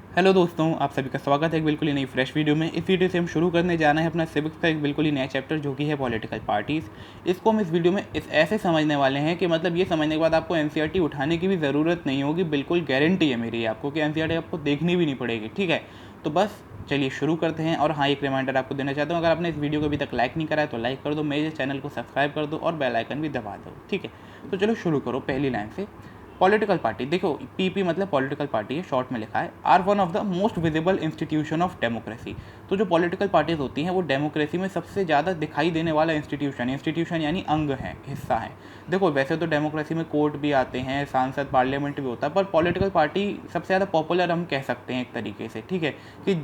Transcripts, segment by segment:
Hello दोस्तों, आप सभी का स्वागत है एक बिल्कुल ही नई फ्रेश वीडियो में। इस वीडियो से हम शुरू करने जाना है अपना सिविक्स का एक बिल्कुल ही नया चैप्टर, जो कि है पॉलिटिकल पार्टीज़। इसको हम इस वीडियो में ऐसे समझने वाले हैं कि मतलब ये समझने के बाद आपको एनसीईआरटी उठाने की भी ज़रूरत नहीं होगी। बिल्कुल गारंटी है मेरी आपको कि एनसीईआरटी आपको देखनी भी नहीं पड़ेगी। ठीक है, तो बस चलिए शुरू करते हैं। और हाँ, एक रिमाइंडर आपको देना चाहता हूँ, अगर आपने इस वीडियो को अभी तक लाइक नहीं करा है तो लाइक कर दो, मेरे चैनल को सब्सक्राइब कर दो और बेल आइकन भी दबा दो। ठीक है, तो चलो शुरू करो पहली लाइन से। पॉलिटिकल पार्टी, देखो पीपी मतलब पॉलिटिकल पार्टी है, शॉर्ट में लिखा है, are one of the most visible institution of democracy. तो जो पॉलिटिकल पार्टीज होती हैं वो डेमोक्रेसी में सबसे ज़्यादा दिखाई देने वाला इंस्टीट्यूशन यानी अंग है, हिस्सा है। देखो वैसे तो डेमोक्रेसी में कोर्ट भी आते हैं, सांसद, पार्लियामेंट भी होता है, पर पॉलिटिकल पार्टी सबसे ज़्यादा पॉपुलर हम कह सकते हैं एक तरीके से। ठीक है, कि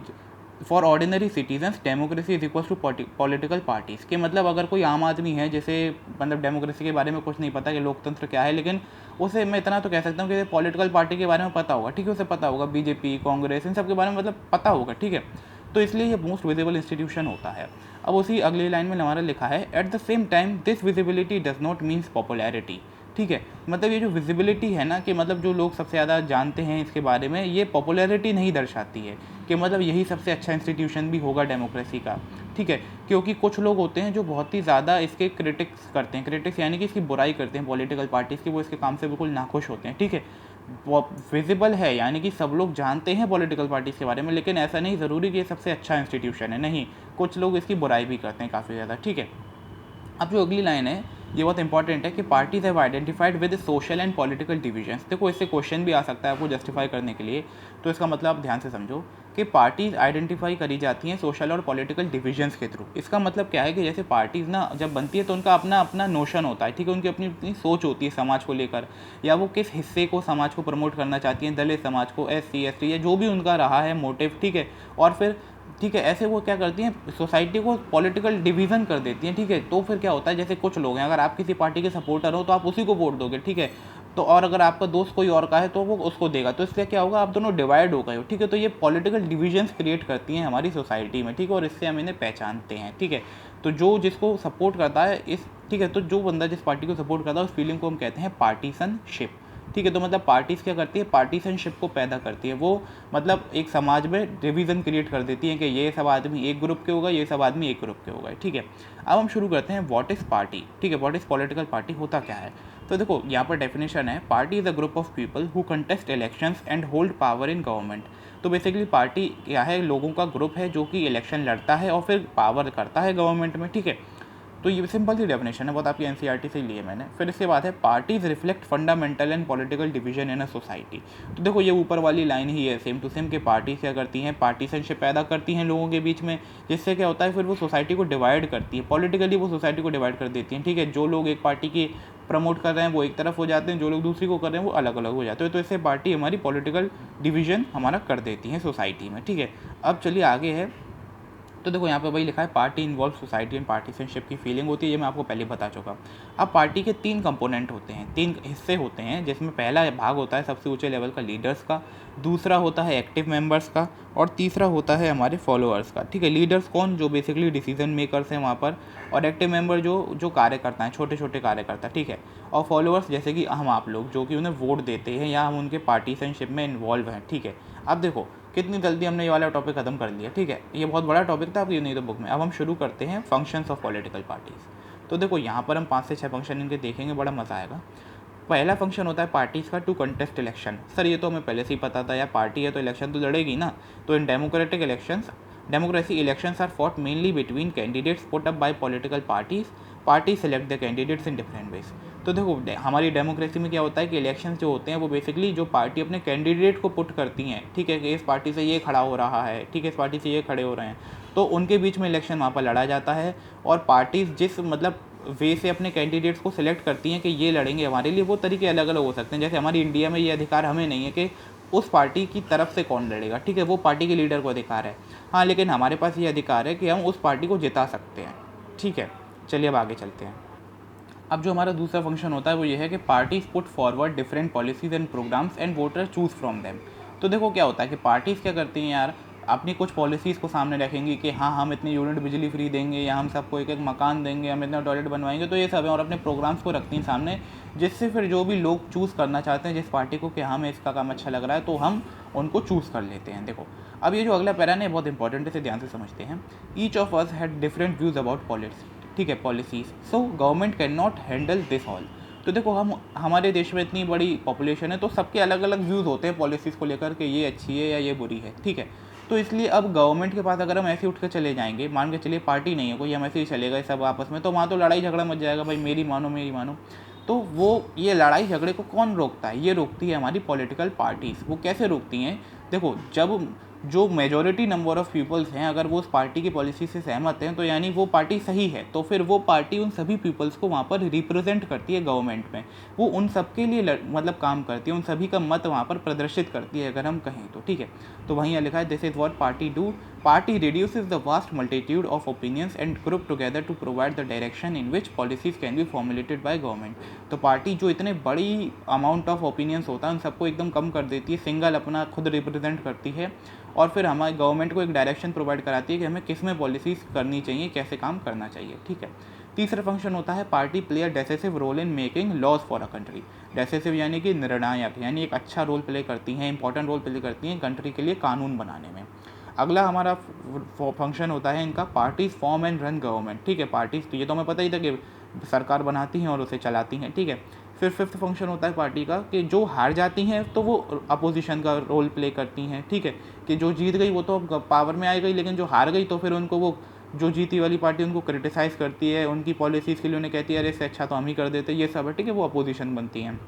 for ordinary citizens democracy is equal to political parties के मतलब अगर कोई आम आदमी है, जैसे मतलब डेमोक्रेसी के बारे में कुछ नहीं पता कि लोकतंत्र क्या है, लेकिन उसे मैं इतना तो कह सकता हूँ कि पॉलिटिकल पार्टी के बारे में पता होगा। ठीक है, उसे पता होगा बीजेपी, कांग्रेस, इन सब के बारे में मतलब पता होगा। ठीक है, तो इसलिए ये मोस्ट विजिबल इंस्टीट्यूशन होता है। अब उसी अगली लाइन में हमारा लिखा है, at the same time this visibility does not means popularity. ठीक है, मतलब ये जो विजिबिलिटी है ना, कि मतलब जो लोग सबसे ज़्यादा जानते हैं इसके बारे में, ये पॉपुलैरिटी नहीं दर्शाती है कि मतलब यही सबसे अच्छा इंस्टीट्यूशन भी होगा डेमोक्रेसी का। ठीक है, क्योंकि कुछ लोग होते हैं जो बहुत ही ज़्यादा इसके क्रिटिक्स करते हैं, क्रिटिक्स यानी कि इसकी बुराई करते हैं पॉलिटिकल पार्टीज़ की, वो इसके काम से बिल्कुल नाखुश होते हैं। ठीक है, विजिबल है यानी कि सब लोग जानते हैं पॉलिटिकल पार्टीज़ के बारे में, लेकिन ऐसा नहीं ज़रूरी कि ये सबसे अच्छा इंस्टीट्यूशन है, नहीं, कुछ लोग इसकी बुराई भी करते हैं काफ़ी ज़्यादा। ठीक है, अब जो अगली लाइन है ये बहुत इंपॉर्टेंट है कि parties have identified with social and political divisions. देखो इससे क्वेश्चन भी आ सकता है आपको जस्टिफाई करने के लिए, तो इसका मतलब आप ध्यान से समझो कि पार्टीज आइडेंटिफाई करी जाती हैं सोशल और पॉलिटिकल डिविजन्स के थ्रू। इसका मतलब क्या है कि जैसे पार्टीज ना जब बनती है तो उनका अपना अपना नोशन होता है। ठीक है, उनकी अपनी अपनी सोच होती है समाज को लेकर, या वो किस हिस्से को समाज को प्रमोट करना चाहती हैं, दलित समाज को, SC ST, या जो भी उनका रहा है मोटिव। ठीक है, और फिर ठीक है, ऐसे वो क्या करती हैं, सोसाइटी को पॉलिटिकल डिवीज़न कर देती हैं। ठीक है, तो फिर क्या होता है, जैसे कुछ लोग हैं, अगर आप किसी पार्टी के सपोर्टर हो तो आप उसी को वोट दोगे। ठीक है, तो और अगर आपका दोस्त कोई और का है तो वो उसको देगा, तो इससे क्या होगा, आप दोनों डिवाइड हो गए हो। ठीक है, तो ये पॉलिटिकल डिविजन्स क्रिएट करती हैं हमारी सोसाइटी में। ठीक है, और इससे हम इन्हें पहचानते हैं। ठीक है, तो जो जिसको सपोर्ट करता है इस, ठीक है, तो जो बंदा जिस पार्टी को सपोर्ट करता है उस फीलिंग को हम कहते हैं पार्टीसनशिप। ठीक है, तो मतलब पार्टीज़ क्या करती है, पार्टीशनशिप को पैदा करती है। वो मतलब एक समाज में डिवीज़न क्रिएट कर देती है कि ये सब आदमी एक ग्रुप के होगा, ये सब आदमी एक ग्रुप के होगा। ठीक है, अब हम शुरू करते हैं व्हाट इज़ पार्टी। ठीक है, व्हाट इज़ पॉलिटिकल पार्टी, होता क्या है। तो देखो यहाँ पर डेफिनेशन है, party is a group of people who contest elections and hold power in government. तो बेसिकली पार्टी क्या है, लोगों का ग्रुप है जो कि इलेक्शन लड़ता है और फिर पावर करता है गवर्नमेंट में। ठीक है, तो ये सिंपल सी डेफिनेशन है, बहुत आपकी एनसीईआरटी से लिए मैंने। फिर इसके बाद है, parties reflect fundamental and political division in a society. तो देखो ये ऊपर वाली लाइन ही है सेम टू सेम, कि पार्टीज क्या करती हैं, पार्टीशनशिप पैदा करती हैं लोगों के बीच में, जिससे क्या होता है, फिर वो सोसाइटी को डिवाइड करती है, पॉलिटिकली वो सोसाइटी को डिवाइड कर देती हैं। ठीक है, जो लोग एक पार्टी की प्रमोट कर रहे हैं वो एक तरफ हो जाते हैं, जो लोग दूसरी को कर रहे हैं वो अलग अलग हो जाते हैं। तो इससे पार्टी हमारी पॉलिटिकल डिवीजन हमारा कर देती है सोसाइटी में। ठीक है, अब चलिए आगे है। तो देखो यहाँ पे वही लिखा है, पार्टी इन्वॉल्व सोसाइटी एंड पार्टीशनशिप की फीलिंग होती है, ये मैं आपको पहले बता चुका। अब पार्टी के 3 कंपोनेंट होते हैं, 3 हिस्से होते हैं, जिसमें पहला भाग होता है सबसे ऊंचे लेवल का लीडर्स का, दूसरा होता है एक्टिव मेंबर्स का, और तीसरा होता है हमारे फॉलोअर्स का। ठीक है, लीडर्स कौन, जो बेसिकली डिसीजन मेकर्स हैं वहाँ पर, और एक्टिव मेंबर जो जो कार्यकर्ता हैं, छोटे छोटे कार्यकर्ता। ठीक है, और फॉलोअर्स जैसे कि हम आप लोग, जो कि उन्हें वोट देते हैं या हम उनके पार्टीशनशिप में इन्वॉल्व हैं। ठीक है, अब देखो कितनी जल्दी हमने ये वाला टॉपिक खत्म कर लिया। ठीक है, ये बहुत बड़ा टॉपिक था आपकी नहीं तो बुक में। अब हम शुरू करते हैं फंक्शंस ऑफ पॉलिटिकल पार्टीज़। तो देखो यहाँ पर हम 5 से 6 फंक्शन इनके देखेंगे, बड़ा मज़ा आएगा। पहला फंक्शन होता है पार्टीज़ का, टू कंटेस्ट इलेक्शन। सर ये तो हमें पहले से ही पता था यार, पार्टी है तो इलेक्शन तो लड़ेगी ना। तो in democratic elections, democracy elections are fought mainly between candidates put up by political parties. Party select the candidates in different ways. तो देखो हमारी डेमोक्रेसी में क्या होता है कि इलेक्शंस जो होते हैं वो बेसिकली जो पार्टी अपने कैंडिडेट को पुट करती हैं। ठीक है, कि इस पार्टी से ये खड़ा हो रहा है, ठीक है, इस पार्टी से ये खड़े हो रहे हैं, तो उनके बीच में इलेक्शन वहाँ पर लड़ा जाता है। और पार्टीज जिस मतलब वे से अपने कैंडिडेट्स को सिलेक्ट करती हैं कि ये लड़ेंगे हमारे लिए, वो तरीके अलग अलग हो सकते हैं। जैसे हमारी इंडिया में ये अधिकार हमें नहीं है कि उस पार्टी की तरफ से कौन लड़ेगा। ठीक है, वो पार्टी के लीडर को अधिकार है। हाँ, लेकिन हमारे पास ये अधिकार है कि हम उस पार्टी को जिता सकते हैं। ठीक है, चलिए अब आगे चलते हैं। अब जो हमारा दूसरा फंक्शन होता है वो ये है कि parties put forward different policies and programmes and voter choose from them. तो देखो क्या होता है कि पार्टीज़ क्या करती हैं यार, अपनी कुछ पॉलिसीज़ को सामने रखेंगी कि हाँ हम इतनी यूनिट बिजली फ्री देंगे या हम सबको एक एक मकान देंगे, हम इतना टॉयलेट बनवाएंगे, तो ये सब है, और अपने प्रोग्राम्स को रखती हैं सामने, जिससे फिर जो भी लोग चूज़ करना चाहते हैं जिस पार्टी को कि हमें इसका काम अच्छा लग रहा है तो हम उनको चूज़ कर लेते हैं। देखो अब ये जो अगला पैरा है बहुत इंपॉर्टेंट है, इसे ध्यान से समझते हैं। Each of us had different views about politics, ठीक है, policies, so government can not handle this all. तो देखो हम हमारे देश में इतनी बड़ी पॉपुलेशन है तो सबके अलग अलग व्यूज़ होते हैं पॉलिसीज़ को लेकर के, ये अच्छी है या ये बुरी है, ठीक है। तो इसलिए अब गवर्नमेंट के पास अगर हम ऐसे उठ कर चले जाएंगे, मान के चलिए पार्टी नहीं है कोई, हम ऐसे ही चले गए सब आपस में, तो वहाँ तो लड़ाई झगड़ा मच जाएगा, भाई मेरी मानो मेरी मानो। तो वो ये लड़ाई झगड़े को कौन रोकता है? ये रोकती है हमारी पॉलिटिकल पार्टीज़। वो कैसे रोकती हैं? देखो जब जो मेजॉरिटी नंबर ऑफ़ पीपल्स हैं अगर वो उस पार्टी की पॉलिसी से सहमत हैं तो यानी वो पार्टी सही है, तो फिर वो पार्टी उन सभी पीपल्स को वहाँ पर रिप्रेजेंट करती है गवर्नमेंट में, वो उन सबके लिए मतलब काम करती है, उन सभी का मत वहाँ पर प्रदर्शित करती है अगर हम कहें तो, ठीक है। तो वहीं लिखा है this is what party do, party reduces the vast multitude of opinions and group together to provide the direction in which policies can be formulated by government. तो पार्टी जो इतने बड़ी अमाउंट ऑफ ओपिनियंस होता है उन सबको एकदम कम कर देती है, सिंगल अपना खुद रिप्रेजेंट करती है, और फिर हमारे गवर्नमेंट को एक डायरेक्शन प्रोवाइड कराती है कि हमें किस में पॉलिसीज़ करनी चाहिए, कैसे काम करना चाहिए, ठीक है। तीसरा फंक्शन होता है party play a decisive role in making laws for a country. Decisive यानी कि निर्णायक, यानी एक अच्छा रोल प्ले करती हैं, इंपॉर्टेंट रोल प्ले करती हैं कंट्री के लिए कानून बनाने में। अगला हमारा फंक्शन होता है इनका parties form and run government, ठीक है। पार्टीज तो ये तो हमें पता ही था कि सरकार बनाती हैं और उसे चलाती हैं, ठीक है। फिर फिफ्थ फंक्शन होता है पार्टी का कि जो हार जाती हैं तो वो अपोजिशन का रोल प्ले करती हैं, ठीक है, कि जो जीत गई वो तो पावर में आ गई, लेकिन जो हार गई तो फिर उनको वो जो जीती वाली पार्टी उनको क्रिटिसाइज़ करती है, उनकी पॉलिसीज़ के लिए उन्हें कहती है अरे इससे अच्छा तो हम ही कर देते, ये सब है, ठीक है, वो अपोजिशन बनती हैं।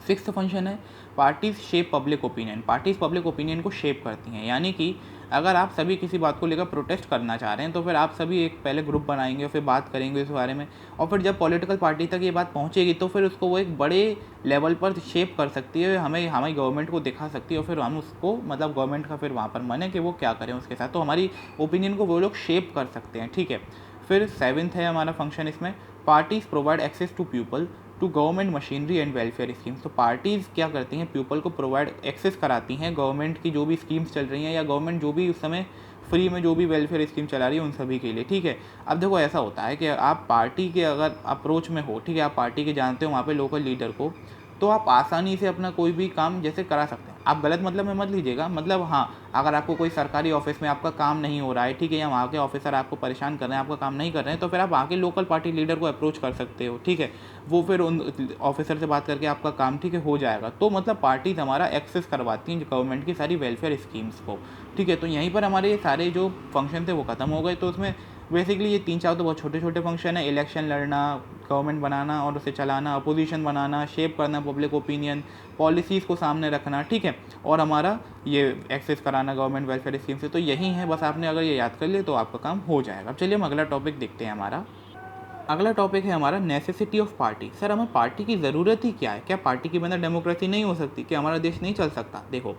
सिक्स्थ फंक्शन है parties shape public opinion. Parties public opinion को शेप करती हैं, यानी कि अगर आप सभी किसी बात को लेकर प्रोटेस्ट करना चाह रहे हैं तो फिर आप सभी एक पहले ग्रुप बनाएंगे, फिर बात करेंगे इस बारे में, और फिर जब पॉलिटिकल पार्टी तक ये बात पहुंचेगी तो फिर उसको वो एक बड़े लेवल पर शेप कर सकती है, हमें हमारी गवर्नमेंट को दिखा सकती है, और फिर हम उसको मतलब गवर्नमेंट का फिर वहाँ पर मन है कि वो क्या करें उसके साथ, तो हमारी ओपिनियन को वो लोग शेप कर सकते हैं, ठीक है। फिर सेवन्थ है हमारा फंक्शन इसमें parties provide access to people to government machinery and welfare schemes. तो पार्टीज़ क्या करती हैं, पीपल को प्रोवाइड एक्सेस कराती हैं गवर्नमेंट की जो भी स्कीम्स चल रही हैं या गवर्नमेंट जो भी उस समय फ्री में जो भी वेलफेयर स्कीम चला रही है उन सभी के लिए, ठीक है। अब देखो ऐसा होता है कि आप पार्टी के अगर अप्रोच में हो, ठीक है, आप पार्टी के जानते हो वहाँ पे लोकल लीडर को, तो आप आसानी से अपना कोई भी काम जैसे करा सकते हैं। आप गलत मतलब में मत लीजिएगा, मतलब हाँ, अगर आपको कोई सरकारी ऑफिस में आपका काम नहीं हो रहा है, ठीक है, या वहाँ के ऑफिसर आपको परेशान कर रहे हैं, आपका काम नहीं कर रहे हैं, तो फिर आप वहाँ के लोकल पार्टी लीडर को अप्रोच कर सकते हो, ठीक है। वो फिर उन ऑफिसर से बात करके आपका काम, ठीक है, हो जाएगा। तो मतलब पार्टीज हमारा एक्सेस करवाती हैं गवर्नमेंट की सारी वेलफेयर स्कीम्स को, ठीक है। तो यहीं पर हमारे सारे जो फंक्शन थे वो ख़त्म हो गए। तो उसमें बेसिकली ये 3-4 तो बहुत छोटे छोटे फंक्शन है, इलेक्शन लड़ना, गवर्नमेंट बनाना और उसे चलाना, अपोजिशन बनाना, शेप करना पब्लिक ओपिनियन, पॉलिसीज़ को सामने रखना, ठीक है, और हमारा ये एक्सेस कराना गवर्नमेंट वेलफेयर स्कीम से। तो यही है, बस आपने अगर ये याद कर लिया तो आपका काम हो जाएगा। अब चलिए हम अगला टॉपिक देखते हैं। हमारा अगला टॉपिक है हमारा नेसेसिटी ऑफ पार्टी। सर हमें पार्टी की ज़रूरत ही क्या है? क्या पार्टी के बिना डेमोक्रेसी नहीं हो सकती? क्या हमारा देश नहीं चल सकता? देखो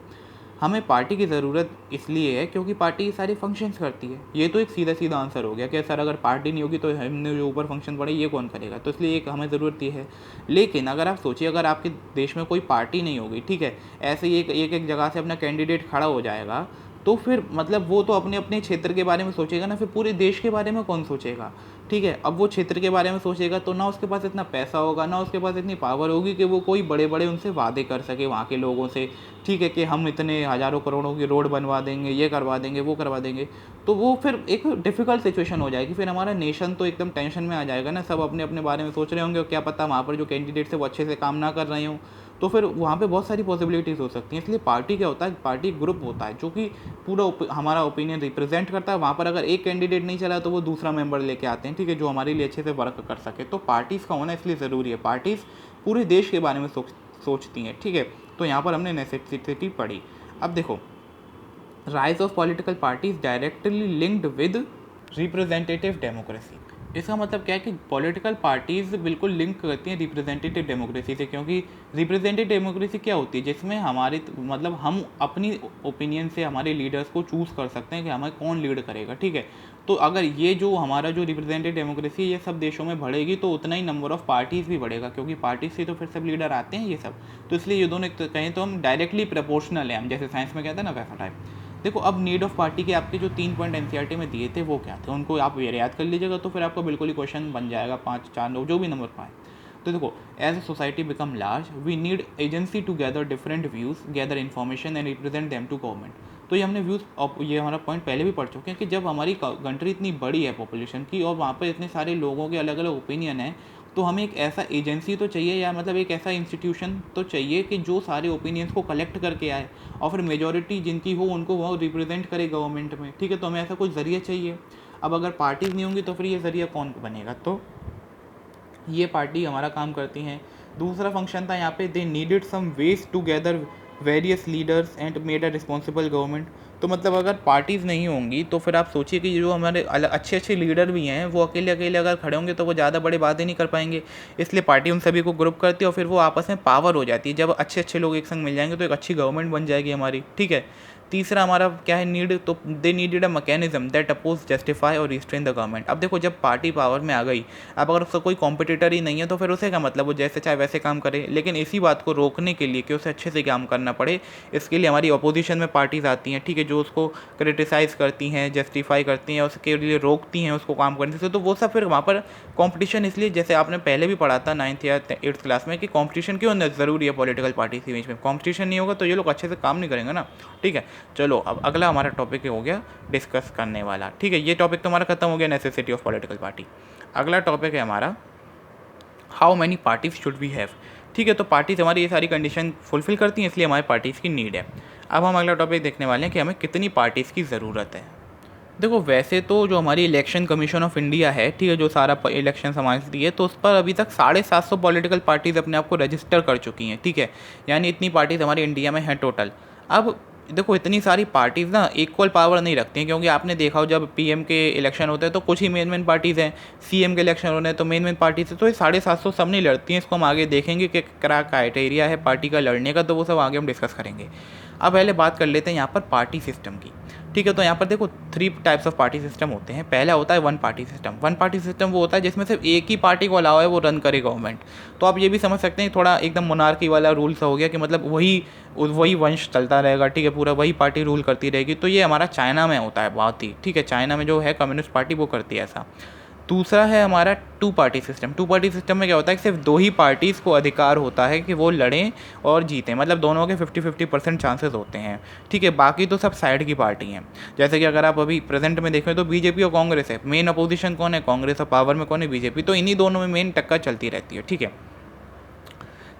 हमें पार्टी की ज़रूरत इसलिए है क्योंकि पार्टी सारे फंक्शंस करती है। ये तो एक सीधा सीधा आंसर हो गया कि सर अगर पार्टी नहीं होगी तो हमने जो ऊपर फंक्शन पड़े ये कौन करेगा, तो इसलिए एक हमें ज़रूरत ये है। लेकिन अगर आप सोचिए अगर आपके देश में कोई पार्टी नहीं होगी, ठीक है, ऐसे ही एक जगह से अपना कैंडिडेट खड़ा हो जाएगा, तो फिर मतलब वो तो अपने अपने क्षेत्र के बारे में सोचेगा ना, फिर पूरे देश के बारे में कौन सोचेगा, ठीक है। अब वो क्षेत्र के बारे में सोचेगा तो ना उसके पास इतना पैसा होगा, ना उसके पास इतनी पावर होगी कि वो कोई बड़े बड़े उनसे वादे कर सके वहाँ के लोगों से, ठीक है, कि हम इतने हज़ारों करोड़ों की रोड बनवा देंगे, ये करवा देंगे, वो करवा देंगे। तो वो फिर एक डिफ़िकल्ट सिचुएशन हो जाएगी, फिर हमारा नेशन तो एकदम टेंशन में आ जाएगा ना, सब अपने अपने बारे में सोच रहे होंगे और क्या पता वहाँ पर जो कैंडिडेट्स है वो अच्छे से काम ना कर रहे हों, तो फिर वहाँ पे बहुत सारी पॉसिबिलिटीज़ हो सकती हैं। इसलिए पार्टी क्या होता है, पार्टी ग्रुप होता है जो कि पूरा हमारा ओपिनियन रिप्रेजेंट करता है। वहाँ पर अगर एक कैंडिडेट नहीं चला तो वो दूसरा मेंबर लेके आते हैं, ठीक है, जो हमारे लिए अच्छे से वर्क कर सके। तो पार्टीज़ का होना इसलिए ज़रूरी है, पार्टीज़ पूरे देश के बारे में सोचती हैं, ठीक है। तो यहाँ पर हमने नेसेसिटी पढ़ी। अब देखो rise of political parties directly linked with representative democracy. इसका मतलब क्या है कि पॉलिटिकल पार्टीज़ बिल्कुल लिंक करती हैं रिप्रेजेंटेटिव डेमोक्रेसी से, क्योंकि रिप्रेजेंटेटिव डेमोक्रेसी क्या होती है, जिसमें हमारे मतलब हम अपनी ओपिनियन से हमारे लीडर्स को चूज़ कर सकते हैं कि हमें कौन लीड करेगा, ठीक है। तो अगर ये जो हमारा जो रिप्रेजेंटेटिव डेमोक्रेसी ये सब देशों में बढ़ेगी तो उतना ही नंबर ऑफ़ पार्टीज़ भी बढ़ेगा, क्योंकि पार्टी से तो फिर सब लीडर आते हैं ये सब। तो इसलिए ये दोनों कहें तो हम डायरेक्टली प्रोपोर्शनल है, हम जैसे साइंस में कहते हैं ना वैसा टाइप। देखो अब नीड ऑफ पार्टी के आपके जो 3 पॉइंट एनसीईआरटी में दिए थे वो क्या थे, उनको आप याद कर लीजिएगा, तो फिर आपका बिल्कुल ही क्वेश्चन बन जाएगा 5 4 जो भी नंबर पाए। तो देखो, as a society become large we need agency to gather different views, gather information and represent them to government. तो ये हमने व्यूज़, ये हमारा पॉइंट पहले भी पढ़ चुके हैं कि जब हमारी कंट्री इतनी बड़ी है पॉपुलेशन की और वहाँ पर इतने सारे लोगों के अलग अलग ओपिनियन हैं, तो हमें एक ऐसा एजेंसी तो चाहिए, या मतलब एक ऐसा इंस्टीट्यूशन तो चाहिए कि जो सारे ओपिनियंस को कलेक्ट करके आए और फिर मेजॉरिटी जिनकी हो उनको वो रिप्रेजेंट करे गवर्नमेंट में, ठीक है। तो हमें ऐसा कोई ज़रिया चाहिए। अब अगर पार्टीज़ नहीं होंगी तो फिर ये ज़रिया कौन बनेगा, तो ये पार्टी हमारा काम करती हैं। दूसरा फंक्शन था यहाँ पे, they needed some ways to gather various leaders and made a responsible government. तो मतलब अगर पार्टीज़ नहीं होंगी तो फिर आप सोचिए कि जो हमारे अच्छे अच्छे लीडर भी हैं वो अकेले अकेले अगर खड़े होंगे तो वो ज़्यादा बड़ी बातें नहीं कर पाएंगे। इसलिए पार्टी उन सभी को ग्रुप करती है और फिर वो आपस में पावर हो जाती है। जब अच्छे अच्छे लोग एक संग मिल जाएंगे तो एक अच्छी गवर्नमेंट बन जाएगी हमारी, ठीक है। तीसरा हमारा क्या है नीड, तो they needed a mechanism that oppose justify और रिस्ट्रेन द गवर्नमेंट। अब देखो, जब पार्टी पावर में आ गई, अब अगर उसका कोई कॉम्पिटिटर ही नहीं है तो फिर उसे क्या मतलब, वो जैसे चाहे वैसे काम करे। लेकिन इसी बात को रोकने के लिए कि उसे अच्छे से काम करना पड़े, इसके लिए हमारी अपोजिशन में पार्टीज़ आती हैं, ठीक है, जो उसको क्रिटिसाइज़ करती हैं, जस्टिफाई करती हैं, उसके लिए रोकती हैं उसको काम करने से। तो वो सब फिर वहाँ पर कॉम्पिटिशन, इसलिए जैसे आपने पहले भी पढ़ा था 9th या 8th क्लास में कि कॉम्पिटिशन क्यों ज़रूरी है पॉलिटिकल पार्टी के बीच में। कॉम्पिटिशन नहीं होगा तो ये लोग अच्छे से काम नहीं करेंगे ना, ठीक है। चलो अब अगला हमारा टॉपिक हो गया डिस्कस करने वाला, ठीक है। ये टॉपिक तो हमारा खत्म हो गया, नेसेसिटी ऑफ पॉलिटिकल पार्टी। अगला टॉपिक है हमारा how many parties should we have, ठीक है। तो पार्टीज हमारी ये सारी कंडीशन फुलफिल करती हैं, इसलिए हमारे पार्टीज़ की नीड है। अब हम अगला टॉपिक देखने वाले हैं कि हमें कितनी पार्टीज़ की ज़रूरत है। देखो, वैसे तो जो हमारी इलेक्शन कमीशन ऑफ इंडिया है, ठीक है, जो सारा इलेक्शन संभालती है, तो उस पर अभी तक 750 पॉलिटिकल पार्टीज़ अपने आप को रजिस्टर कर चुकी हैं, ठीक है। यानी इतनी पार्टीज़ हमारी इंडिया में हैं टोटल। अब देखो, इतनी सारी पार्टीज़ ना इक्वल पावर नहीं रखती हैं, क्योंकि आपने देखा हो जब पीएम के इलेक्शन होते हैं तो कुछ ही मेन पार्टीज़ हैं, सीएम के इलेक्शन होने हैं तो मेन पार्टीज़ है, तो ये 750 सब नहीं लड़ती हैं। इसको हम आगे देखेंगे कि क्या क्राइटेरिया है पार्टी का लड़ने का, तो वो सब आगे हम डिस्कस करेंगे। अब पहले बात कर लेते हैं यहाँ पर पार्टी सिस्टम की, ठीक है। तो यहाँ पर देखो 3 टाइप्स ऑफ पार्टी सिस्टम होते हैं। पहला होता है one party system. One party system वो होता है जिसमें सिर्फ एक ही पार्टी को अलावा है वो रन करे गवर्नमेंट। तो आप ये भी समझ सकते हैं, थोड़ा एकदम मोनार्की वाला रूल सा हो गया कि मतलब वही वंश चलता रहेगा, ठीक है, पूरा वही पार्टी रूल करती रहेगी। तो ये हमारा चाइना में होता है बहुत ही, ठीक है। चाइना में जो है कम्युनिस्ट पार्टी वो करती है ऐसा। दूसरा है हमारा two party system. Two party system में क्या होता है कि सिर्फ 2 ही पार्टीज़ को अधिकार होता है कि वो लड़ें और जीतें, मतलब दोनों के 50-50% चांसेस होते हैं, ठीक है। बाकी तो सब साइड की पार्टी हैं। जैसे कि अगर आप अभी प्रेजेंट में देखें तो बीजेपी और कांग्रेस है, मेन अपोजिशन कौन है, कांग्रेस, और पावर में कौन है, बीजेपी। तो इन्हीं दोनों में मेन टक्कर चलती रहती है, ठीक है।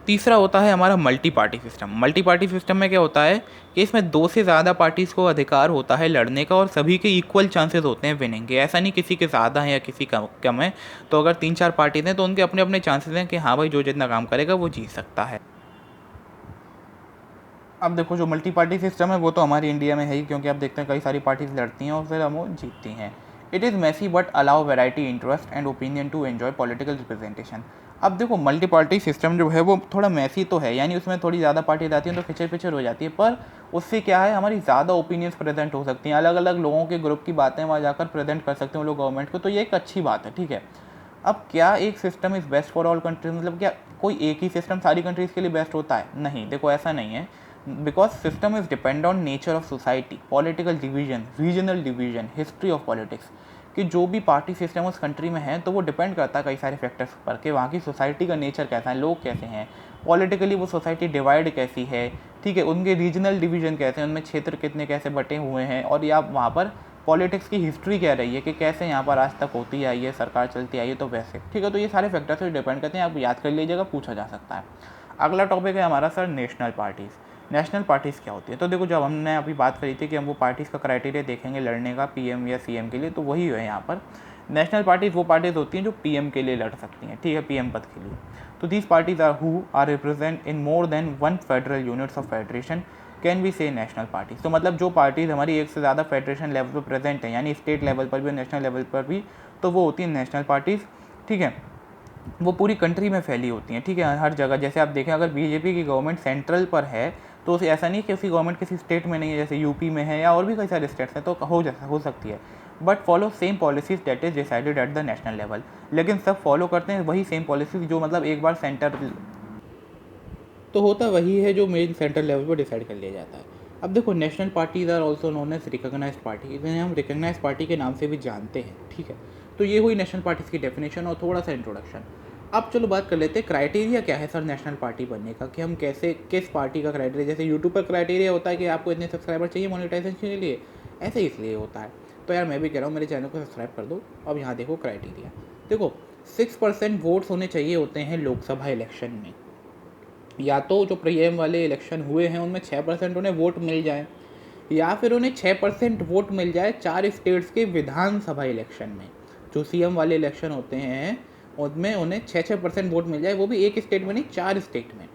तीसरा होता है हमारा multi party system. Multi party system में क्या होता है कि इसमें 2 से ज़्यादा पार्टीज़ को अधिकार होता है लड़ने का और सभी के इक्वल चांसेस होते हैं विनिंग के। ऐसा नहीं किसी के ज़्यादा है या किसी का कम है। तो अगर 3-4 पार्टीज़ हैं तो उनके अपने अपने चांसेस हैं कि हाँ भाई, जो जितना काम करेगा वो जीत सकता है। अब देखो, जो मल्टी पार्टी सिस्टम है वो तो हमारी इंडिया में है ही, क्योंकि आप देखते हैं कई सारी पार्टीज लड़ती हैं और फिर हम वो जीतती हैं। It is messy but allow variety, interest and opinion to enjoy political representation. अब देखो, मल्टी पार्टी सिस्टम जो है वो थोड़ा मैसी तो है, यानी उसमें थोड़ी ज़्यादा पार्टी आती हैं तो खिचड़ पिचड़ हो जाती है, पर उससे क्या है, हमारी ज़्यादा ओपिनियंस प्रेजेंट हो सकती हैं, अलग अलग लोगों के ग्रुप की बातें वहाँ जाकर प्रेजेंट कर सकते हैं वो लोग गवर्नमेंट को। तो ये एक अच्छी बात है, ठीक है। अब क्या एक system is best for all countries, मतलब क्या कोई एक ही सिस्टम सारी कंट्रीज़ के लिए बेस्ट होता है? नहीं, देखो ऐसा नहीं है। Because system is depend on nature of society, political division, regional division, history of politics, कि जो भी पार्टी सिस्टम उस कंट्री में है तो वो डिपेंड करता है कई सारे फैक्टर्स पर कि वहाँ की सोसाइटी का नेचर कैसा है, लोग कैसे हैं, पॉलिटिकली वो सोसाइटी डिवाइड कैसी है, ठीक है, उनके रीजनल डिवीजन कैसे हैं, उनमें क्षेत्र कितने कैसे बटे हुए हैं, और या वहाँ पर पॉलिटिक्स की हिस्ट्री क्या रही है कि कैसे यहाँ पर आज तक होती आई है, सरकार चलती आई है, तो वैसे, ठीक है। तो ये सारे फैक्टर्स से डिपेंड करते हैं, आप याद कर लीजिएगा, पूछा जा सकता है। अगला टॉपिक है हमारा sir national parties. National parties क्या होती है? तो देखो, जब हमने अभी बात करी थी कि हम वो पार्टीज़ का क्राइटेरिया देखेंगे लड़ने का पीएम या सीएम के लिए, तो वही है यहाँ पर। नेशनल पार्टीज़ वो पार्टीज़ होती हैं जो पीएम के लिए लड़ सकती हैं, ठीक है, पीएम पद के लिए। तो these parties are who are represent in more than 1 federal units of federation can be say national parties. तो मतलब जो पार्टीज़ हमारी एक से ज़्यादा फेडरेशन लेवल पर प्रेजेंट हैं, यानी स्टेट लेवल पर भी और नेशनल लेवल पर भी, तो वो होती हैं नेशनल पार्टीज़, ठीक है। वो पूरी कंट्री में फैली होती हैं, ठीक है, हर जगह। जैसे आप देखें, अगर बीजेपी की गवर्नमेंट सेंट्रल पर है तो उसे ऐसा नहीं कि उसकी गवर्नमेंट किसी स्टेट में नहीं है, जैसे यूपी में है या और भी कई सारे स्टेट्स हैं, तो हो सकती है, but follow same policies that is decided at the national level. लेकिन सब फॉलो करते हैं वही सेम पॉलिसीज जो मतलब एक बार सेंटर, तो होता वही है जो मेन सेंट्रल लेवल पर डिसाइड कर लिया जाता है। अब देखो, national parties are also known as recognise party, इन्हें हम रिकॉग्नाइज पार्टी के नाम से भी जानते हैं, ठीक है। तो ये हुई नेशनल पार्टीज़ की डेफिनेशन और थोड़ा सा इंट्रोडक्शन। अब चलो बात कर लेते हैं क्राइटेरिया क्या है सर नेशनल पार्टी बनने का, कि हम कैसे किस पार्टी का क्राइटेरिया, जैसे यूट्यूब पर क्राइटेरिया होता है कि आपको इतने सब्सक्राइबर चाहिए मोनेटाइजेशन के लिए, ऐसे इसलिए होता है। तो यार मैं भी कह रहा हूँ मेरे चैनल को सब्सक्राइब कर दो। अब यहाँ देखो क्राइटेरिया, देखो 6% वोट्स होने चाहिए होते हैं लोकसभा इलेक्शन में, या तो जो प्रीएम वाले इलेक्शन हुए हैं उनमें 6% उन्हें वोट मिल जाए, या फिर उन्हें 6% वोट मिल जाए 4 स्टेट्स के विधानसभा इलेक्शन में। जो सीएम वाले इलेक्शन होते हैं उनमें उन्हें 6% वोट मिल जाए, वो भी एक स्टेट में नहीं 4 स्टेट में।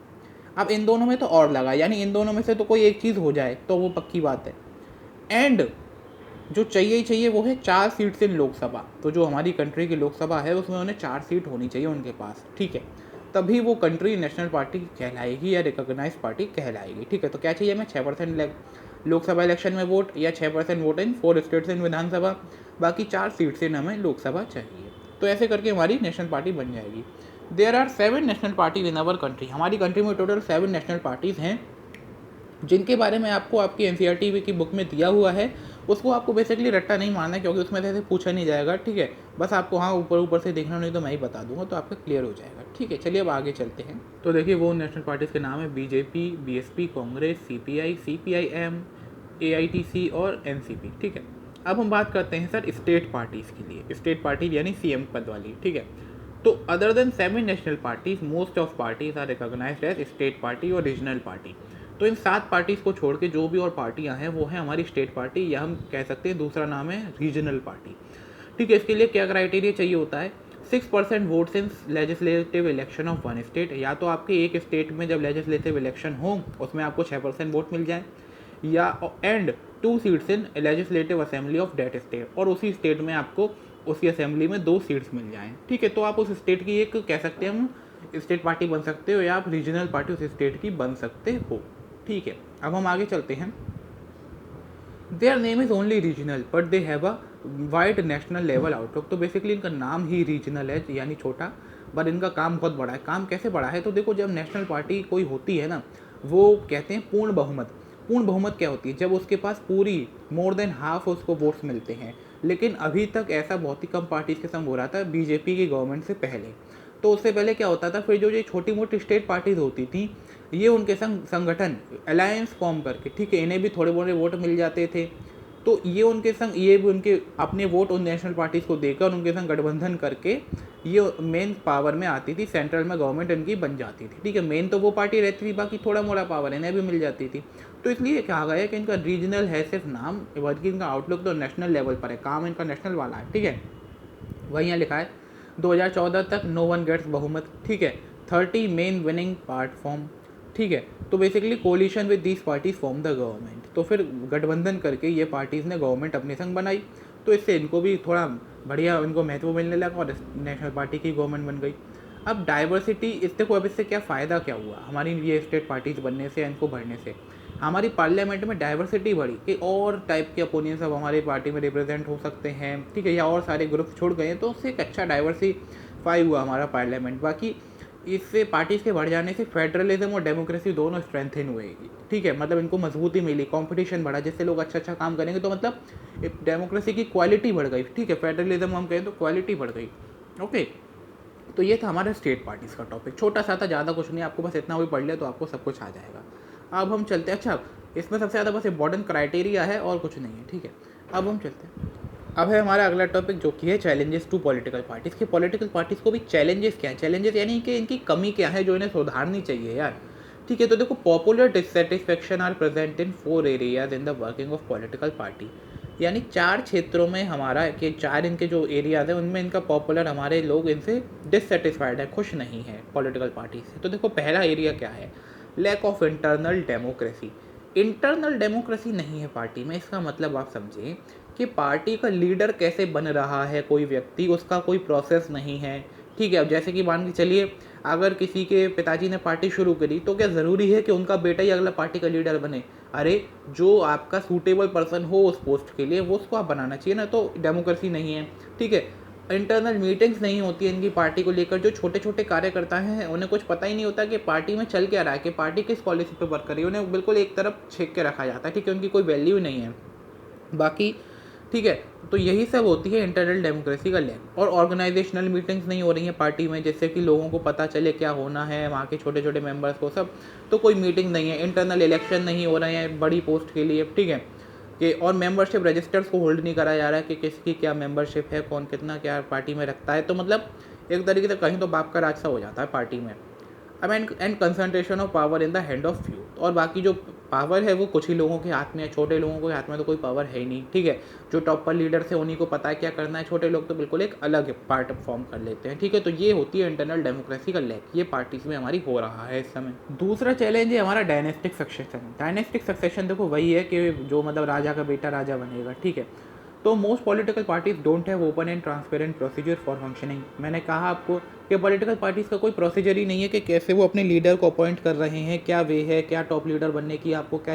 अब इन दोनों में तो और लगा, यानी इन दोनों में से तो कोई एक चीज़ हो जाए तो वो पक्की बात है। एंड जो चाहिए ही चाहिए वो है 4 सीट्स इन लोकसभा। तो जो हमारी कंट्री की लोकसभा है उसमें उन्हें 4 सीट होनी चाहिए उनके पास, ठीक है। तभी वो कंट्री नेशनल पार्टी कहलाएगी या रिकॉग्नाइज पार्टी कहलाएगी, ठीक है। तो क्या चाहिए हमें, 6% लोकसभा इलेक्शन में वोट, या 6% वोट इन 4 स्टेट्स इन विधानसभा, बाकी 4 सीट्स इन हमें लोकसभा चाहिए। तो ऐसे करके हमारी नेशनल पार्टी बन जाएगी। There are 7 national parties in our country, हमारी कंट्री में टोटल 7 नेशनल पार्टीज़ हैं, जिनके बारे में आपको आपकी एनसीईआरटी की बुक में दिया हुआ है। उसको आपको बेसिकली रट्टा नहीं मारना है, क्योंकि उसमें से ऐसे पूछा नहीं जाएगा, ठीक है। बस आपको हाँ ऊपर ऊपर से देखना, नहीं तो मैं ही बता दूंगा तो आपका क्लियर हो जाएगा, ठीक है। चलिए अब आगे चलते हैं। तो देखिए वो नेशनल पार्टीज़ के नाम है BJP, BSP, Congress, CPI, CPIM, AITC और एनसीपी, ठीक है। अब हम बात करते हैं सर स्टेट पार्टीज़ के लिए, स्टेट पार्टी यानी सीएम पद वाली, ठीक है। तो other than 7 national parties, most of parties are recognised as state party और रीजनल पार्टी। तो इन 7 पार्टीज़ को छोड़ के जो भी और पार्टियां हैं वो है हमारी स्टेट पार्टी, या हम कह सकते हैं दूसरा नाम है रीजनल पार्टी, ठीक है। इसके लिए क्या क्राइटेरिया चाहिए होता है, 6% votes in legislative election of one state, या तो आपके एक स्टेट में जब लेजिस्लेटिव इलेक्शन हो उसमें आपको 6% वोट मिल जाए, या and 2 seats in legislative assembly of that state, और उसी स्टेट में आपको उसी असेंबली में 2 सीट्स मिल जाएं, ठीक है। तो आप उस स्टेट की एक कह सकते हैं हम स्टेट पार्टी बन सकते हो, या आप रीजनल पार्टी उस स्टेट की बन सकते हो, ठीक है। अब हम आगे चलते हैं। Their name is only regional but they have a wide national level outlook. तो बेसिकली इनका नाम ही रीजनल है, यानी छोटा, पर इनका काम बहुत बड़ा है। काम कैसे बड़ा है, तो देखो जब नेशनल पार्टी कोई होती है ना, वो कहते हैं पूर्ण बहुमत। पूर्ण बहुमत क्या होती है, जब उसके पास पूरी मोर देन हाफ उसको वोट्स मिलते हैं। लेकिन अभी तक ऐसा बहुत ही कम पार्टीज के संग हो रहा था बीजेपी की गवर्नमेंट से पहले। तो उससे पहले क्या होता था, फिर जो ये छोटी मोटी स्टेट पार्टीज होती थी, ये उनके संग संगठन अलायंस फॉर्म करके, ठीक है, इन्हें भी थोड़े बहुत वोट मिल जाते थे। तो ये उनके संग, ये भी उनके अपने वोट उन नेशनल पार्टीज़ को देकर उनके संग गठबंधन करके ये मेन पावर में आती थी, सेंट्रल में गवर्नमेंट इनकी बन जाती थी, ठीक है। मेन तो वो पार्टी रहती थी, बाकी थोड़ा मोड़ा पावर इन्हें भी मिल जाती थी। तो इसलिए कहा गया कि इनका रीजनल है सिर्फ नाम, बल्कि इनका आउटलुक तो नेशनल लेवल पर है, काम इनका नेशनल वाला है, ठीक है। वही यहाँ लिखा है 2014 तक नो वन गेट्स बहुमत, ठीक है। 30 मेन विनिंग प्लेटफॉर्म, ठीक है। तो basically coalition with these parties form the government. तो फिर गठबंधन करके ये पार्टीज़ ने गवर्नमेंट अपने संग बनाई, तो इससे इनको भी थोड़ा बढ़िया इनको महत्व मिलने लगा और नेशनल पार्टी की गवर्नमेंट बन गई। अब डाइवर्सिटी, इससे को अब इससे क्या फ़ायदा क्या हुआ हमारी ये स्टेट पार्टीज बनने से, इनको बढ़ने से, हमारी पार्लियामेंट में डाइवर्सिटी बढ़ी कि और टाइप के ओपोनियंस अब हमारी पार्टी में रिप्रेजेंट हो सकते हैं, ठीक है, या और सारे ग्रुप छोड़ गए, तो उससे एक अच्छा डाइवर्सिफाई हुआ हमारा पार्लियामेंट। बाकी इससे पार्टीज़ के बढ़ जाने से फेडरलिज्म और डेमोक्रेसी दोनों स्ट्रेंथन हुएगी, ठीक है। मतलब इनको मजबूती मिली, कंपटीशन बढ़ा, जिससे लोग अच्छा अच्छा काम करेंगे, तो मतलब डेमोक्रेसी की क्वालिटी बढ़ गई, ठीक है। फेडरलिज्म हम कहें तो क्वालिटी बढ़ गई, ओके। तो ये था हमारा स्टेट पार्टीज़ का टॉपिक, छोटा सा था, ज़्यादा कुछ नहीं, आपको बस इतना भी पढ़ लिया तो आपको सब कुछ आ जाएगा। अब हम चलते हैं, अच्छा इसमें सबसे ज़्यादा बस इंपॉर्टेंट क्राइटेरिया है और कुछ नहीं है, ठीक है। अब हम चलते हैं, अब है हमारा अगला टॉपिक जो कि है चैलेंजेस टू पॉलिटिकल पार्टीज़ के। पॉलिटिकल पार्टीज़ को भी चैलेंजेस क्या है, चैलेंजेस यानी कि इनकी कमी क्या है जो इन्हें सुधारनी चाहिए यार, ठीक है। तो देखो popular dissatisfaction are present in 4 areas in the working of political party, यानी 4 क्षेत्रों में हमारा कि 4 इनके जो एरियाज है उनमें इनका पॉपुलर हमारे लोग इनसे डिससेटिस्फाइड है, खुश नहीं है पॉलिटिकल पार्टी से। तो देखो पहला एरिया क्या है, lack of internal democracy. Internal democracy नहीं है पार्टी में, इसका मतलब आप समझें कि पार्टी का लीडर कैसे बन रहा है कोई व्यक्ति, उसका कोई प्रोसेस नहीं है, ठीक है। अब जैसे कि मान के चलिए अगर किसी के पिताजी ने पार्टी शुरू करी, तो क्या ज़रूरी है कि उनका बेटा ही अगला पार्टी का लीडर बने? अरे जो आपका सूटेबल पर्सन हो उस पोस्ट के लिए वो उसको आप बनाना चाहिए ना, तो डेमोक्रेसी नहीं है, ठीक है। इंटरनल मीटिंग्स नहीं होती है इनकी पार्टी को लेकर। जो छोटे छोटे कार्यकर्ता हैं उन्हें कुछ पता ही नहीं होता कि पार्टी में चल क्या रहा है, कि पार्टी किस पॉलिसी पे वर्क कर रही है। उन्हें बिल्कुल एक तरफ छेक के रखा जाता है, ठीक है, उनकी कोई वैल्यू नहीं है बाकी, ठीक है। तो यही सब होती है इंटरनल डेमोक्रेसी का लैक। और ऑर्गेनाइजेशनल मीटिंग्स नहीं हो रही हैं पार्टी में, जिससे कि लोगों को पता चले क्या होना है, वहाँ के छोटे छोटे मेंबर्स को सब। तो कोई मीटिंग नहीं है, इंटरनल इलेक्शन नहीं हो रहे हैं बड़ी पोस्ट के लिए, ठीक है, कि और मेंबरशिप रजिस्टर्स को होल्ड नहीं कराया जा रहा है कि किसकी क्या मेंबरशिप है, कौन कितना क्या पार्टी में रखता है। तो मतलब एक तरीके से कहीं तो बाप का राज सा हो जाता है पार्टी में। अब and concentration of power in the hand of few. और बाकी जो पावर है वो कुछ ही लोगों के हाथ में है, छोटे लोगों के हाथ में तो कोई पावर है ही नहीं, ठीक है। जो टॉप पर लीडर्स है उन्हीं को पता है क्या करना है, छोटे लोग तो बिल्कुल एक अलग पार्ट फॉर्म कर लेते हैं, ठीक है। तो ये होती है इंटरनल डेमोक्रेसी का लैक, ये पार्टीज में हमारी हो रहा है इस समय। दूसरा चैलेंज है हमारा डायनेस्टिक सक्सेशन। डायनेस्टिक सक्सेशन देखो वही है कि जो मतलब राजा का बेटा राजा बनेगा, ठीक है। तो most political parties don't have open and transparent procedure for functioning. मैंने कहा आपको कि पॉलिटिकल पार्टीज का कोई प्रोसीजर ही नहीं है कि कैसे वो अपने लीडर को अपॉइंट कर रहे हैं, क्या वे है, क्या टॉप लीडर बनने की आपको क्या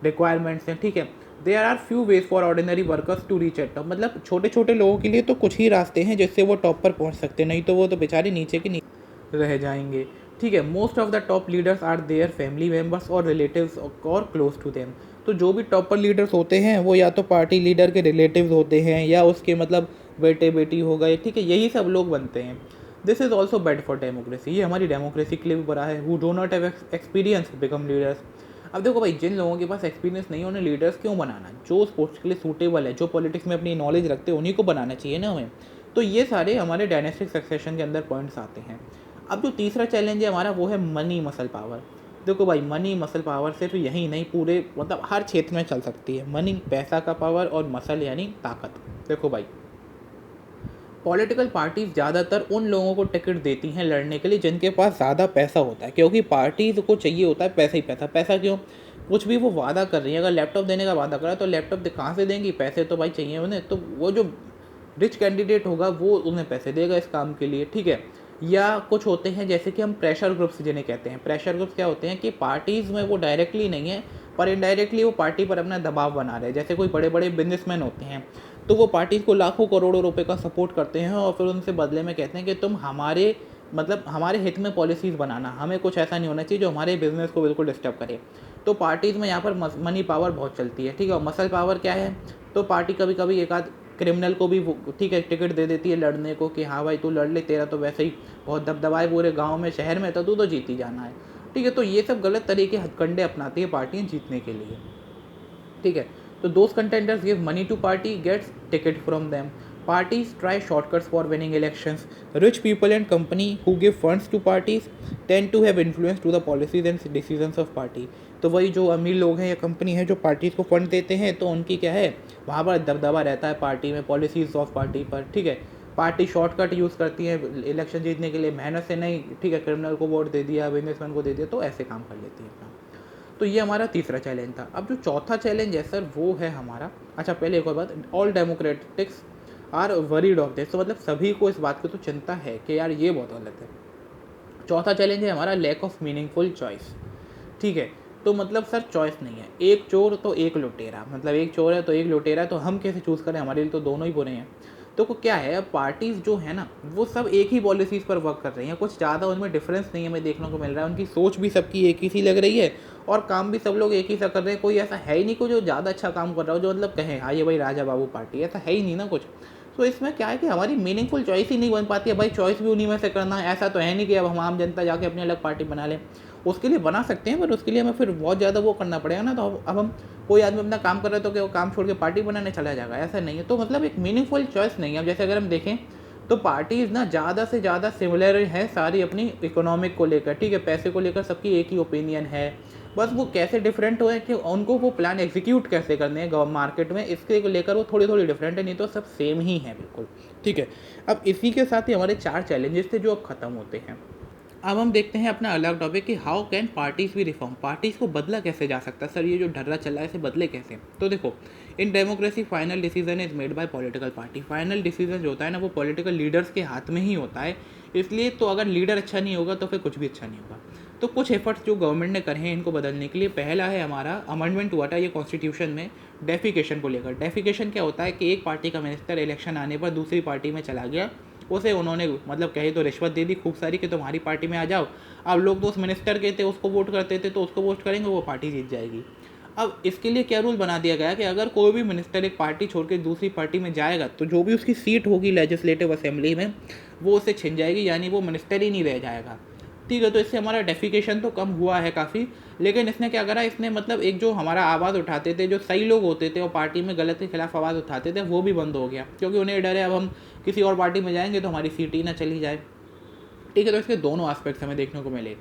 रिक्वायरमेंट्स हैं, ठीक है। There are few ways for ordinary workers to reach at top. मतलब छोटे छोटे लोगों के लिए तो कुछ ही रास्ते हैं जिससे वो टॉप पर पहुंच सकते हैं, नहीं तो वो तो बेचारे नीचे के नीचे रह जाएंगे, ठीक है। Most of the top leaders are their family members और रिलेटिव्स और क्लोज टू देम। तो जो भी टॉपर लीडर्स होते हैं वो या तो पार्टी लीडर के रिलेटिव्स होते हैं या उसके मतलब बेटे बेटी हो गए, ठीक है, यही सब लोग बनते हैं। This is also bad for democracy. ये हमारी डेमोक्रेसी के लिए भी बुरा है। Who do not have experience become leaders. अब देखो भाई, जिन लोगों के पास एक्सपीरियंस नहीं है उन्हें लीडर्स क्यों बनाना, जो स्पोर्ट्स के लिए सूटेबल है, जो पॉलिटिक्स में अपनी नॉलेज रखते हैं उन्हीं को बनाना चाहिए ना हमें। तो ये सारे हमारे डायनेस्टिक सक्सेशन के अंदर पॉइंट्स आते हैं। अब जो तीसरा चैलेंज है हमारा वो है मनी मसल पावर। देखो भाई, मनी मसल पावर से तो यही नहीं, पूरे मतलब हर क्षेत्र में चल सकती है। मनी पैसा का पावर और मसल यानी ताकत। देखो भाई, पॉलिटिकल पार्टीज ज़्यादातर उन लोगों को टिकट देती हैं लड़ने के लिए जिनके पास ज़्यादा पैसा होता है, क्योंकि पार्टीज को चाहिए होता है पैसा ही पैसा। पैसा क्यों? कुछ भी वो वादा कर रही है, अगर लैपटॉप देने का वादा करा तो लैपटॉप कहाँ से देंगी, पैसे तो भाई चाहिए उन्हें। तो वो जो रिच कैंडिडेट होगा वो उन्हें पैसे देगा इस काम के लिए, ठीक है। या कुछ होते हैं जैसे कि हम प्रेशर ग्रुप्स जिन्हें कहते हैं। प्रेशर ग्रुप्स क्या होते हैं कि पार्टीज़ में वो डायरेक्टली नहीं है पर इनडायरेक्टली वो पार्टी पर अपना दबाव बना रहे हैं। जैसे कोई बड़े बड़े बिजनेसमैन होते हैं तो वो पार्टीज़ को लाखों करोड़ों रुपए का सपोर्ट करते हैं और फिर उनसे बदले में कहते हैं कि तुम हमारे मतलब हमारे हित में पॉलिसीज़ बनाना, हमें कुछ ऐसा नहीं होना चाहिए जो हमारे बिजनेस को बिल्कुल डिस्टर्ब करे। तो पार्टीज़ में यहाँ पर मनी पावर बहुत चलती है, ठीक है। और मसल पावर क्या है? तो पार्टी कभी कभी एक आध क्रिमिनल को भी ठीक है टिकट दे देती है लड़ने को कि हाँ भाई तू लड़ ले, तेरा तो वैसे ही बहुत दबदबा है पूरे गांव में शहर में, तो तू तो जीत ही जाना है, ठीक है। तो ये सब गलत तरीके हथकंडे अपनाती है पार्टियां जीतने के लिए, ठीक है। तो those contenders give money to party gets ticket from them. Parties try shortcuts for winning elections. Rich people and company who give funds to parties tend to have influence to the policies and decisions of party. तो वही जो अमीर लोग हैं या company है जो parties को फंड देते हैं तो उनकी क्या है, वहाँ पर दबदबा रहता है पार्टी में, पॉलिसीज़ ऑफ पार्टी पर, ठीक है। पार्टी शॉर्टकट यूज़ करती है इलेक्शन जीतने के लिए, मेहनत से नहीं, ठीक है। क्रिमिनल को वोट दे दिया, बिजनेसमैन को दे दिया, तो ऐसे काम कर लेती है अपना। तो ये हमारा तीसरा चैलेंज था। अब जो चौथा चैलेंज है सर वो है हमारा, अच्छा पहले एक और बात, all democratics are worried of this. तो मतलब सभी को इस बात की तो चिंता है कि यार ये बहुत गलत है। चौथा चैलेंज है हमारा लैक ऑफ मीनिंगफुल चॉइस, ठीक है। तो मतलब सर चॉइस नहीं है, एक चोर तो एक लुटेरा, मतलब एक चोर है तो एक लुटेरा है, तो हम कैसे चूज़ करें, हमारे लिए तो दोनों ही बुरे हैं। तो क्या है, अब पार्टीज़ जो है ना वो सब एक ही पॉलिसीज़ पर वर्क कर रही हैं, कुछ ज़्यादा उनमें डिफरेंस नहीं हमें देखने को मिल रहा है। उनकी सोच भी सबकी एक ही सी लग रही है और काम भी सब लोग एक ही सा कर रहे हैं। कोई ऐसा है ही नहीं कोई जो ज़्यादा अच्छा काम कर रहा हो, जो मतलब कहें हाँ ये भाई राजा बाबू पार्टी, ऐसा है ही नहीं ना कुछ। तो इसमें क्या है कि हमारी मीनिंगफुल चॉइस ही नहीं बन पाती है। भाई चॉइस भी उन्हीं में से करना है, ऐसा तो है नहीं कि अब हम आम जनता जाके अपनी अलग पार्टी बना लें। उसके लिए बना सकते हैं पर उसके लिए हमें फिर बहुत ज़्यादा वो करना पड़ेगा ना। तो अब हम कोई आदमी अपना काम कर रहे हैं तो क्या वो काम छोड़ के पार्टी बनाने चला जाएगा, ऐसा नहीं है। तो मतलब एक मीनिंगफुल चॉइस नहीं है। अब जैसे अगर हम देखें तो पार्टीज़ ना ज़्यादा से ज़्यादा सिमिलर है सारी अपनी इकोनॉमिक को लेकर, ठीक है, पैसे को लेकर सबकी एक ही ओपिनियन है। बस वो कैसे डिफरेंट हुए कि उनको वो प्लान एग्जीक्यूट कैसे करने हैं मार्केट में, इसके लेकर वो थोड़ी थोड़ी डिफरेंट है, नहीं तो सब सेम ही है बिल्कुल, ठीक है। अब इसी के साथ ही हमारे 4 चैलेंजेस थे जो अब खत्म होते हैं। अब हम देखते हैं अपना अलग टॉपिक कि हाउ कैन पार्टीज़ भी रिफॉर्म। पार्टीज़ को बदला कैसे जा सकता है सर, ये जो ढर्रा चल रहा है इसे बदले कैसे। तो देखो, in democracy final decision is made by political party. Final decision जो होता है ना वो पॉलिटिकल लीडर्स के हाथ में ही होता है। इसलिए तो अगर लीडर अच्छा नहीं होगा तो फिर कुछ भी अच्छा नहीं होगा। तो कुछ एफर्ट्स जो गवर्नमेंट ने करे हैं इनको बदलने के लिए, पहला है हमारा अमेंडमेंट हुआ था ये कॉन्स्टिट्यूशन में डेफिकेशन को लेकर। डेफिकेशन क्या होता है कि एक पार्टी का मिनिस्टर इलेक्शन आने पर दूसरी पार्टी में चला गया, उसे उन्होंने मतलब कहे तो रिश्वत दे दी खूब सारी कि तुम्हारी पार्टी में आ जाओ। अब लोग तो उस मिनिस्टर के थे, उसको वोट करते थे, तो उसको वोट करेंगे, वो पार्टी जीत जाएगी। अब इसके लिए क्या रूल बना दिया गया कि अगर कोई भी मिनिस्टर एक पार्टी छोड़ के दूसरी पार्टी में जाएगा तो जो भी उसकी सीट होगी लेजिस्लेटिव असेंबली में वो उससे छिन जाएगी, यानी वो मिनिस्टर ही नहीं रह जाएगा। ठीक है, तो इससे हमारा डेफिकेशन तो कम हुआ है काफ़ी, लेकिन इसने क्या करा, इसने मतलब एक जो हमारा आवाज़ उठाते थे, जो सही लोग होते थे और पार्टी में गलत के खिलाफ आवाज़ उठाते थे, वो भी बंद हो गया, क्योंकि उन्हें डर है अब हम किसी और पार्टी में जाएंगे तो हमारी सीट ही ना चली जाए। ठीक है, तो इसके दोनों एस्पेक्ट्स हमें देखने को मिले।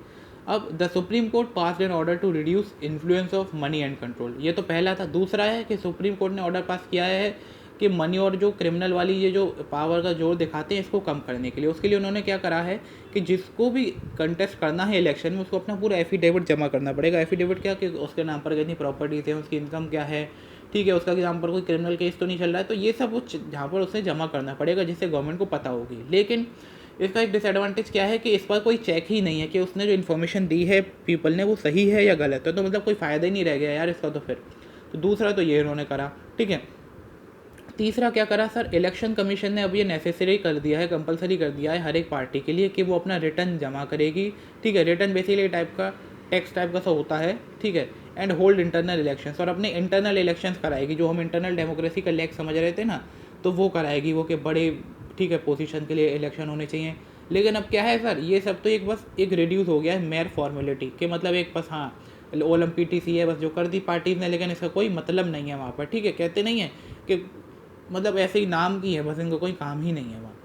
अब the Supreme Court pass an order to reduce influence of money and control, ये तो पहला था। दूसरा है कि सुप्रीम कोर्ट ने ऑर्डर पास किया है कि मनी और जो क्रिमिनल वाली ये जो पावर का जोर दिखाते हैं इसको कम करने के लिए, उसके लिए उन्होंने क्या करा है कि जिसको भी कंटेस्ट करना है इलेक्शन में उसको अपना पूरा एफिडेविट जमा करना पड़ेगा। एफिडेविट क्या कि उसके नाम पर कितनी प्रॉपर्टीज है, उसकी इनकम क्या है, ठीक है, उसका नाम पर कोई क्रिमिनल केस तो नहीं चल रहा है, तो ये सब जहाँ पर उसे जमा करना पड़ेगा जिससे गवर्नमेंट को पता होगी। लेकिन इसका एक डिसएडवांटेज क्या है कि इस पर कोई चेक ही नहीं है कि उसने जो इन्फॉर्मेशन दी है पीपल ने वो सही है या गलत है, तो मतलब कोई फ़ायदा ही नहीं रह गया यार इसका तो फिर। तो दूसरा तो ये इन्होंने करा, ठीक है। तीसरा क्या करा सर, इलेक्शन कमीशन ने अब ये नेसेसरी कर दिया है, कंपलसरी कर दिया है हर एक पार्टी के लिए कि वो अपना रिटर्न जमा करेगी। ठीक है, रिटर्न बेसिकली टाइप का टैक्स टाइप का सा होता है, ठीक है। एंड होल्ड इंटरनल इलेक्शंस, और अपने इंटरनल इलेक्शंस कराएगी, जो हम इंटरनल डेमोक्रेसी का लेग समझ रहे थे ना, तो वो कराएगी वो कि बड़े ठीक है पोजीशन के लिए इलेक्शन होने चाहिए। लेकिन अब क्या है सर, ये सब तो एक बस एक रिड्यूस हो गया है मेयर फॉर्मेलिटी के, मतलब एक बस हाँ OMPTC है बस जो कर दी पार्टीज ने, लेकिन इसका कोई मतलब नहीं है वहाँ पर। ठीक है, कहते नहीं है कि मतलब ऐसे ही नाम की है बस, इनका कोई काम ही नहीं है वहाँ।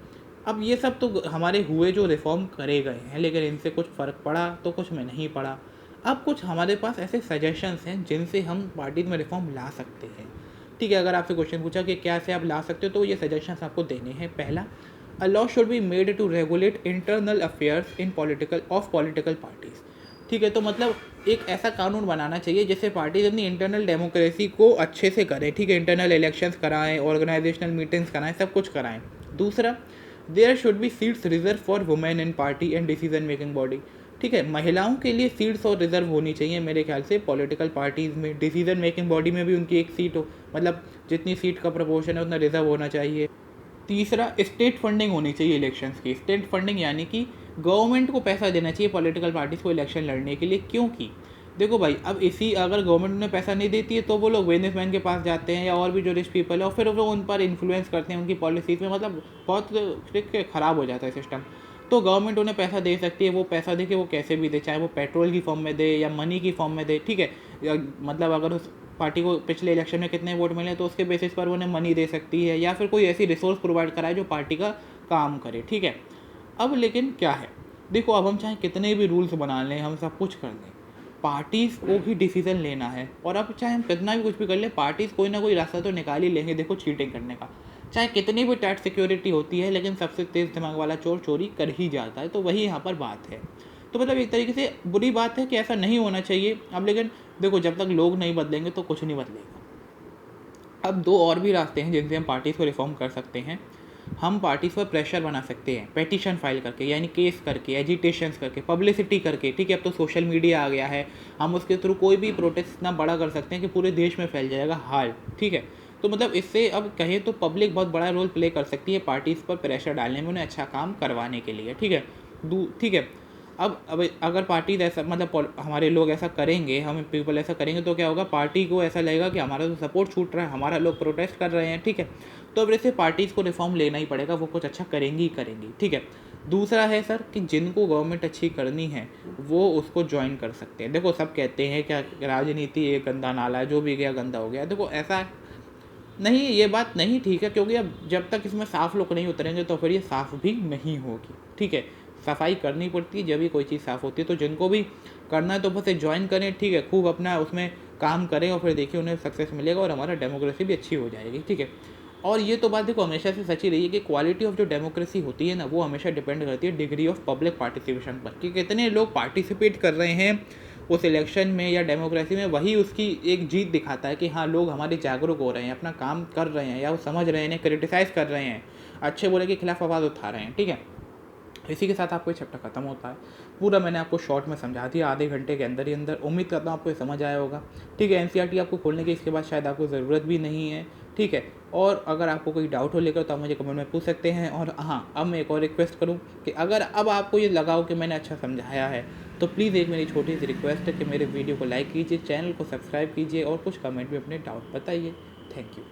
अब ये सब तो हमारे हुए जो रिफॉर्म करे गए हैं, लेकिन इनसे कुछ फ़र्क पड़ा तो कुछ में नहीं पड़ा। अब कुछ हमारे पास ऐसे सजेशंस हैं जिनसे हम पार्टी में रिफॉर्म ला सकते हैं। ठीक है, अगर आपसे क्वेश्चन पूछा कि क्या से आप ला सकते हो, तो ये सजेशंस आपको देने हैं। पहला, a law should be made to regulate internal affairs in political parties. ठीक है, तो मतलब एक ऐसा कानून बनाना चाहिए जिससे पार्टीज अपनी इंटरनल डेमोक्रेसी को अच्छे से करें। ठीक है, इंटरनल इलेक्शंस कराएं, ऑर्गेनाइजेशनल मीटिंग्स कराएं, सब कुछ कराएं। दूसरा, there should be seats reserve for women in party and decision making body. ठीक है, महिलाओं के लिए सीट्स और रिजर्व होनी चाहिए मेरे ख्याल से पॉलिटिकल पार्टीज़ में, डिसीजन मेकिंग बॉडी में भी उनकी एक सीट हो, मतलब जितनी सीट का प्रपोर्शन है उतना रिजर्व होना चाहिए। तीसरा, स्टेट फंडिंग होनी चाहिए इलेक्शंस की। स्टेट फंडिंग यानी कि गवर्नमेंट को पैसा देना चाहिए पॉलिटिकल पार्टीज़ को इलेक्शन लड़ने के लिए, क्योंकि देखो भाई, अब इसी अगर गवर्नमेंट उन्हें पैसा नहीं देती है तो वो लोग बिजनेसमैन के पास जाते हैं या और भी जो रिच पीपल है, और फिर वो उन पर इन्फ्लुएंस करते हैं उनकी पॉलिसीज़ में, मतलब बहुत ख़राब हो जाता है सिस्टम। तो गवर्नमेंट उन्हें पैसा दे सकती है, वो पैसा दे के वो कैसे भी दे, चाहे वो पेट्रोल की फॉर्म में दे या मनी की फॉर्म में दे। ठीक है, मतलब अगर उस पार्टी को पिछले इलेक्शन में कितने वोट मिले तो उसके बेसिस पर उन्हें मनी दे सकती है, या फिर कोई ऐसी रिसोर्स प्रोवाइड कराए जो पार्टी का काम करे। ठीक है, अब लेकिन क्या है, देखो अब हम चाहे कितने भी रूल्स बना लें, हम सब कुछ कर लें, पार्टीज़ को भी डिसीजन लेना है। और अब चाहे हम कितना भी कुछ भी कर लें, पार्टीज़ कोई ना कोई रास्ता तो निकाल ही लेंगे देखो चीटिंग करने का। चाहे कितनी भी टाइट सिक्योरिटी होती है, लेकिन सबसे तेज़ दिमाग वाला चोर चोरी कर ही जाता है, तो वही यहाँ पर बात है। तो मतलब एक तरीके से बुरी बात है कि ऐसा नहीं होना चाहिए। अब लेकिन देखो, जब तक लोग नहीं बदलेंगे तो कुछ नहीं बदलेगा। अब दो और भी रास्ते हैं जिनसे हम पार्टीज़ को रिफॉर्म कर सकते हैं। हम पार्टीज़ पर प्रेशर बना सकते हैं, पेटिशन फाइल करके, यानी केस करके, एजिटेशंस करके, पब्लिसिटी करके। ठीक है, अब तो सोशल मीडिया आ गया है, हम उसके थ्रू कोई भी प्रोटेस्ट इतना बड़ा कर सकते हैं कि पूरे देश में फैल जाएगा हाल। ठीक है, तो मतलब इससे अब कहें तो पब्लिक बहुत बड़ा रोल प्ले कर सकती है पार्टीज़ पर प्रेशर डालने में, उन्हें अच्छा काम करवाने के लिए। ठीक है, ठीक है, अब अगर पार्टीज ऐसा मतलब हमारे लोग ऐसा करेंगे, हम पीपल ऐसा करेंगे, तो क्या होगा, पार्टी को ऐसा लगेगा कि हमारा तो सपोर्ट छूट रहा है, हमारा लोग प्रोटेस्ट कर रहे हैं। ठीक है, तो अब ऐसे पार्टीज़ को रिफॉर्म लेना ही पड़ेगा, वो कुछ अच्छा करेंगी ही करेंगी। ठीक है, दूसरा है सर कि जिनको गवर्नमेंट अच्छी करनी है वो उसको ज्वाइन कर सकते हैं। देखो सब कहते हैं क्या राजनीति एक गंदा नाला है, जो भी गया गंदा हो गया। देखो ऐसा नहीं, ये बात नहीं ठीक है, क्योंकि अब जब तक इसमें साफ लोग नहीं उतरेंगे तो फिर ये साफ़ भी नहीं होगी। ठीक है, सफाई करनी पड़ती है जब भी कोई चीज़ साफ़ होती है। तो जिनको भी करना है तो बस ज्वाइन करें, ठीक है, खूब अपना उसमें काम करें, और फिर देखिए उन्हें सक्सेस मिलेगा और हमारा डेमोक्रेसी भी अच्छी हो जाएगी। ठीक है, और ये तो बात देखो हमेशा से सच ही रही है कि क्वालिटी ऑफ जो डेमोक्रेसी होती है ना, वो हमेशा डिपेंड करती है डिग्री ऑफ पब्लिक पार्टिसिपेशन पर, कि कितने लोग पार्टिसिपेट कर रहे हैं उस इलेक्शन में या डेमोक्रेसी में। वही उसकी एक जीत दिखाता है कि हाँ, लोग हमारे जागरूक हो रहे हैं, अपना काम कर रहे हैं, या वो समझ रहे हैं, क्रिटिसाइज़ कर रहे हैं, अच्छे बुरे के खिलाफ आवाज़ उठा रहे हैं। ठीक है, इसी के साथ आपको ये चैप्टर खत्म होता है। पूरा मैंने आपको शॉर्ट में समझा दिया आधे घंटे के अंदर ही अंदर। उम्मीद करता हूँ आपको ये समझ आया होगा। ठीक है, एनसीईआरटी आपको खोलने की इसके बाद शायद आपको ज़रूरत भी नहीं है। ठीक है, और अगर आपको कोई डाउट हो लेकर तो आप मुझे कमेंट में पूछ सकते हैं। और हाँ, अब मैं एक और रिक्वेस्ट करूँ कि अगर अब आपको ये लगा हो कि मैंने अच्छा समझाया है तो प्लीज़ एक मेरी छोटी सी रिक्वेस्ट है कि मेरे वीडियो को लाइक कीजिए, चैनल को सब्सक्राइब कीजिए और कुछ कमेंट में अपने डाउट बताइए। Thank you.